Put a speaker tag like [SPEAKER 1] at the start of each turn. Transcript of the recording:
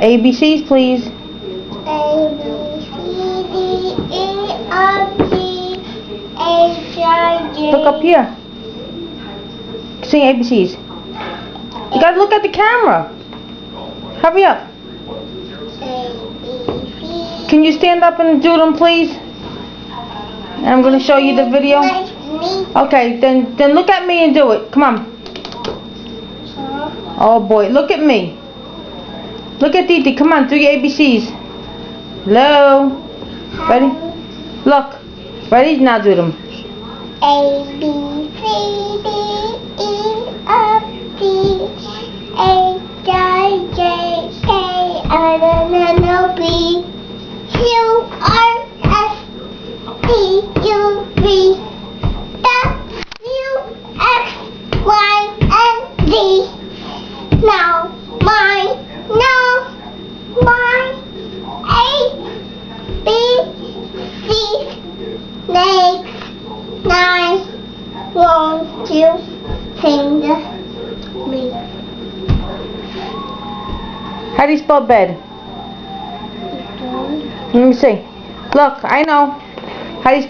[SPEAKER 1] ABCs, please.
[SPEAKER 2] A, B, C, D, E, F, G, H, I, J.
[SPEAKER 1] Look up here. Sing ABCs. You gotta look at the camera. Hurry up.
[SPEAKER 2] A, B, C.
[SPEAKER 1] Can you stand up and do them, please? And I'm gonna show you the video.
[SPEAKER 2] Me.
[SPEAKER 1] Okay, then look at me and do it. Come on. Oh boy, look at me. Look at Didi. Come on, do your ABCs. Hello. Ready? Look. Ready? Now do them.
[SPEAKER 2] A, B, C, D, E, F, G, H, I, J, K, L, M, N, P, Q, R, S, T, U, V, W, X, Y, and Z. Now, A, B, C, next. 9, won't you sing me?
[SPEAKER 1] How do you spell bed? Let me see. Look, I know. How do you